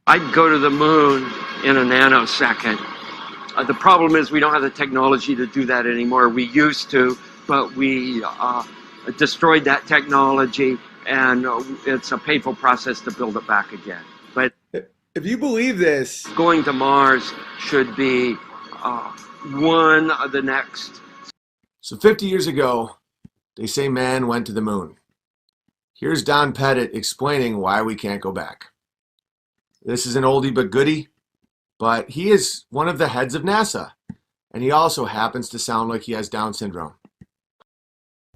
I'd go to the moon in a nanosecond. The problem is we don't have the technology to do that anymore. We used to, but we destroyed that technology, and it's a painful process to build it back again. But if you believe this, going to Mars should be one of the next. So 50 years ago, they say man went to the moon. Here's Don Pettit explaining why we can't go back. This is an oldie but goodie, but he is one of the heads of NASA, and he also happens to sound like he has Down syndrome.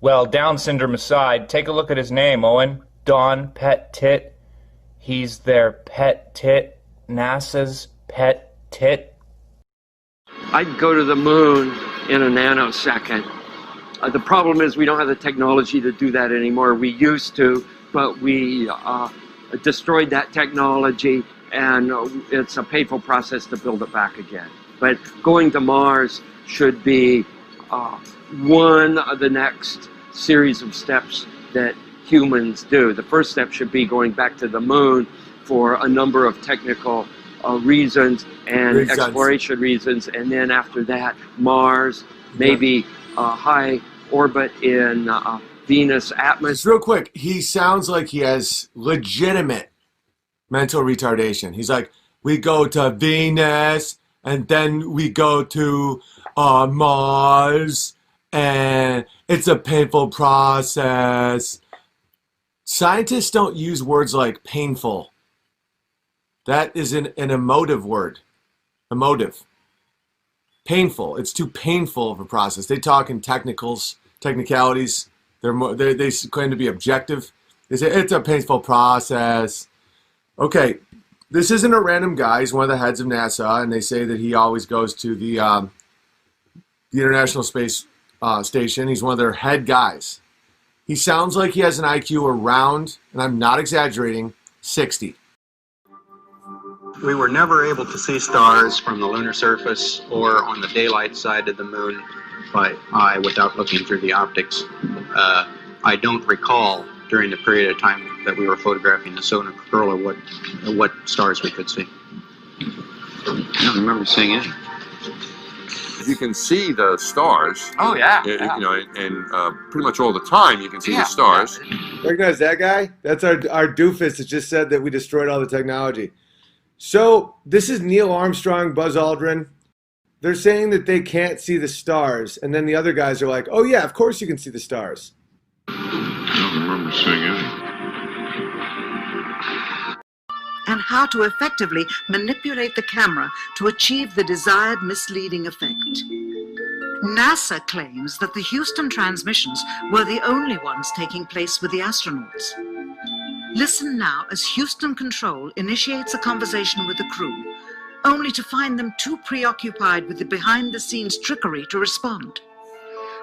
Well, Down syndrome aside, take a look at his name, Owen. Don Pettit. He's their pet tit, NASA's pet tit. I'd go to the moon in a nanosecond. The problem is we don't have the technology to do that anymore. We used to, but we destroyed that technology, and it's a painful process to build it back again. But going to Mars should be one of the next series of steps that humans do. The first step should be going back to the moon for a number of technical reasons and exploration reasons, and then after that, Mars, maybe high orbit in Venus atmosphere. Just real quick, he sounds like he has legitimate mental retardation. He's like, we go to Venus, and then we go to Mars, and it's a painful process. Scientists don't use words like painful. That is an emotive word. Emotive. Painful. It's too painful of a process. They talk in technicalities. They claim to be objective. They say it's a painful process. Okay, this isn't a random guy. He's one of the heads of NASA, and they say that he always goes to the International Space Station. He's one of their head guys. He sounds like he has an IQ around, and I'm not exaggerating, 60. We were never able to see stars from the lunar surface or on the daylight side of the moon by eye without looking through the optics. I don't recall during the period of time that we were photographing the solar corona what stars we could see. I don't remember seeing any. You can see the stars. Oh yeah, you know, and pretty much all the time you can see the stars. Recognize that guy? That's our doofus that just said that we destroyed all the technology. So this is Neil Armstrong, Buzz Aldrin. They're saying that they can't see the stars, and then the other guys are like, oh yeah, of course you can see the stars. I don't remember seeing any. And how to effectively manipulate the camera to achieve the desired misleading effect. NASA claims that the Houston transmissions were the only ones taking place with the astronauts. Listen now as Houston Control initiates a conversation with the crew, only to find them too preoccupied with the behind-the-scenes trickery to respond.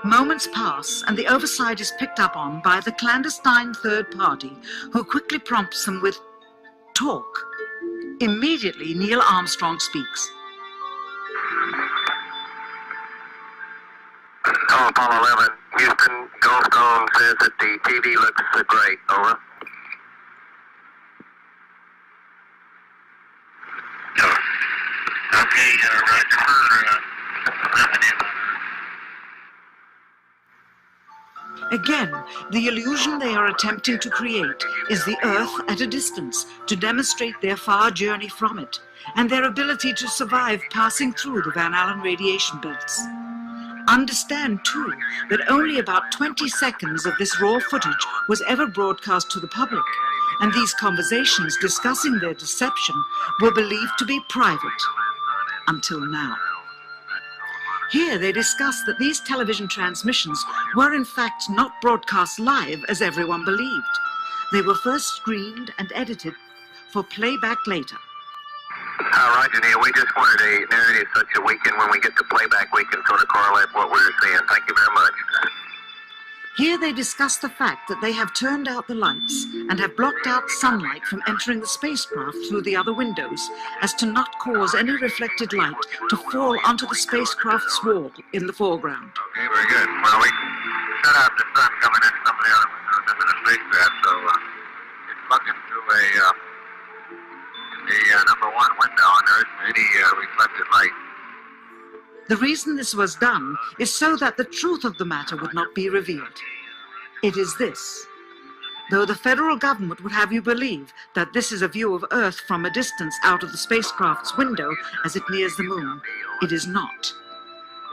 Moments pass, and the oversight is picked up on by the clandestine third party, who quickly prompts them with talk. Immediately, Neil Armstrong speaks. Apollo 11, Houston, Goldstone says that the TV looks great. Over. Okay, roger for revenue. Again, the illusion they are attempting to create is the Earth at a distance to demonstrate their far journey from it and their ability to survive passing through the Van Allen radiation belts. Understand, too, that only about 20 seconds of this raw footage was ever broadcast to the public, and these conversations discussing their deception were believed to be private, until now. Here they discuss that these television transmissions were in fact not broadcast live as everyone believed. They were first screened and edited for playback later. Roger, Neil. We just wanted a narrative such that we can, when we get to playback, we can sort of correlate what we're seeing. Thank you very much. Here they discuss the fact that they have turned out the lights and have blocked out sunlight from entering the spacecraft through the other windows, as to not cause any reflected light to fall onto the spacecraft's wall in the foreground. Okay, very good. Well, we cut out the sun coming in some of the other windows into the spacecraft, so it's looking through a number but one window, and there isn't any reflected light. The reason this was done is so that the truth of the matter would not be revealed. It is this. Though the federal government would have you believe that this is a view of Earth from a distance out of the spacecraft's window as it nears the moon, it is not.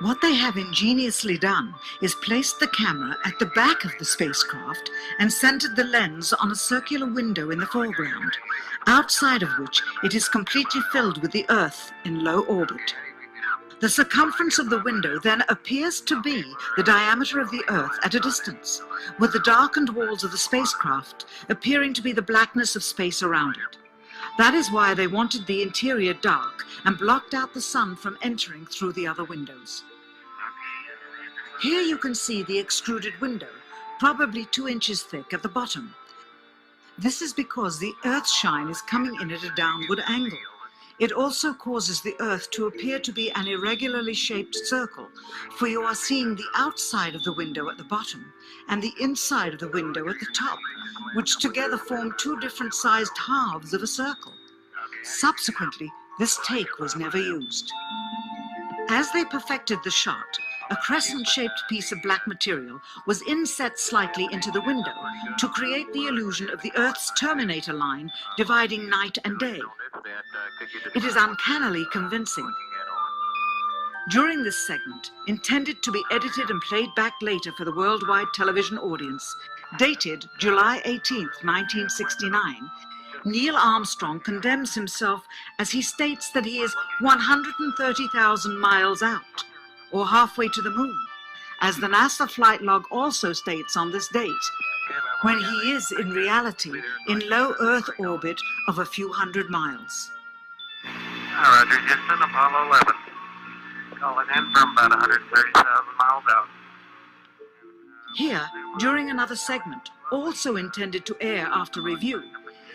What they have ingeniously done is placed the camera at the back of the spacecraft and centered the lens on a circular window in the foreground, outside of which it is completely filled with the Earth in low orbit. The circumference of the window then appears to be the diameter of the Earth at a distance, with the darkened walls of the spacecraft appearing to be the blackness of space around it. That is why they wanted the interior dark and blocked out the sun from entering through the other windows. Here you can see the extruded window, probably 2 inches thick at the bottom. This is because the Earth's shine is coming in at a downward angle. It also causes the Earth to appear to be an irregularly shaped circle, for you are seeing the outside of the window at the bottom and the inside of the window at the top, which together form 2 different sized halves of a circle. Subsequently, this take was never used. As they perfected the shot, a crescent-shaped piece of black material was inset slightly into the window to create the illusion of the Earth's terminator line dividing night and day. It is uncannily convincing. During this segment, intended to be edited and played back later for the worldwide television audience, dated July 18, 1969, Neil Armstrong condemns himself as he states that he is 130,000 miles out, or halfway to the moon, as the NASA flight log also states on this date, when he is in reality in low Earth orbit of a few hundred miles. Roger, Houston, Apollo 11. Calling in from about 130,000 miles out. Here, during another segment, also intended to air after review,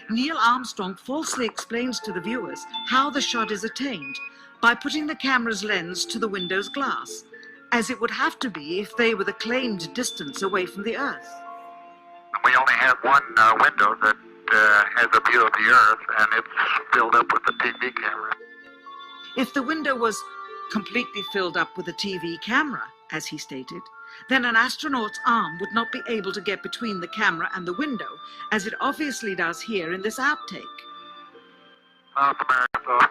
Neil Armstrong falsely explains to the viewers how the shot is attained by putting the camera's lens to the window's glass, as it would have to be if they were the claimed distance away from the Earth. We only have one window that has a view of the Earth, and it's filled up with the TV camera. If the window was completely filled up with a TV camera, as he stated, then an astronaut's arm would not be able to get between the camera and the window, as it obviously does here in this outtake. South America,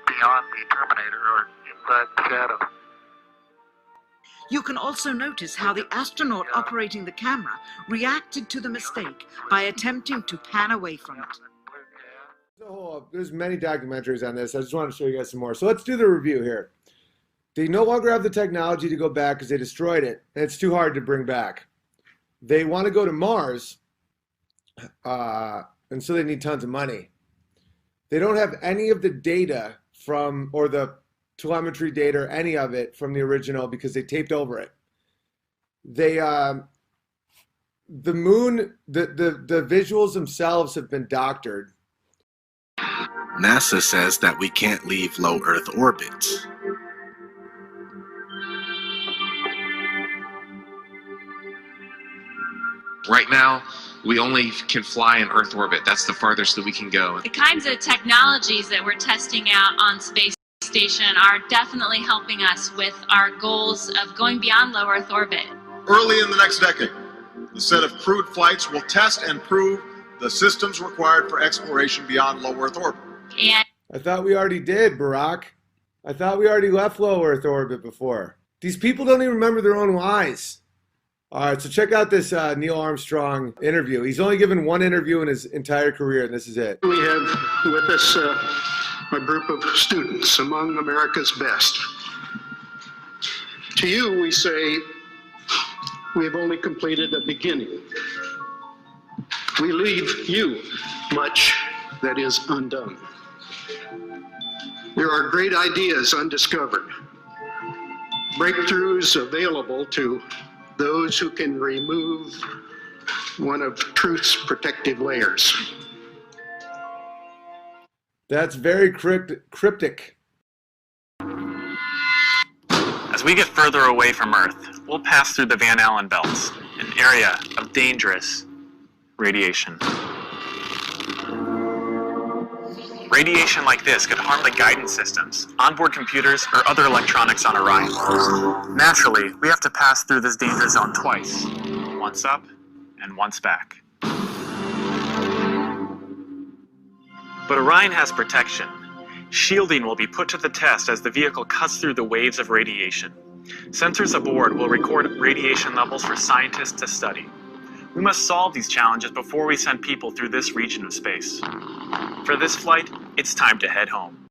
beyond the Terminator, or inside the shadow. You can also notice how the astronaut operating the camera reacted to the mistake by attempting to pan away from it. There's many documentaries on this. I just want to show you guys some more. So let's do the review here. They no longer have the technology to go back because they destroyed it, and it's too hard to bring back. They want to go to Mars, and so they need tons of money. They don't have any of the data from, or the telemetry data, or any of it from the original because they taped over it. They, the moon, the visuals themselves have been doctored. NASA says that we can't leave low Earth orbit. Right now, we only can fly in Earth orbit. That's the farthest that we can go. The kinds of technologies that we're testing out on space station are definitely helping us with our goals of going beyond low Earth orbit. Early in the next decade, the set of crewed flights will test and prove the systems required for exploration beyond low Earth orbit. And I thought we already did, Barack. I thought we already left low Earth orbit before. These people don't even remember their own lies. All right, so check out this Neil Armstrong interview. He's only given one interview in his entire career, and this is it. We have with us a group of students among America's best. To you, we say, we have only completed a beginning. We leave you much that is undone. There are great ideas undiscovered, breakthroughs available to those who can remove one of truth's protective layers. That's very cryptic. As we get further away from Earth, we'll pass through the Van Allen belts, an area of dangerous radiation. Radiation like this could harm the guidance systems, onboard computers, or other electronics on Orion. Naturally, we have to pass through this danger zone twice. Once up, and once back. But Orion has protection. Shielding will be put to the test as the vehicle cuts through the waves of radiation. Sensors aboard will record radiation levels for scientists to study. We must solve these challenges before we send people through this region of space. For this flight, it's time to head home.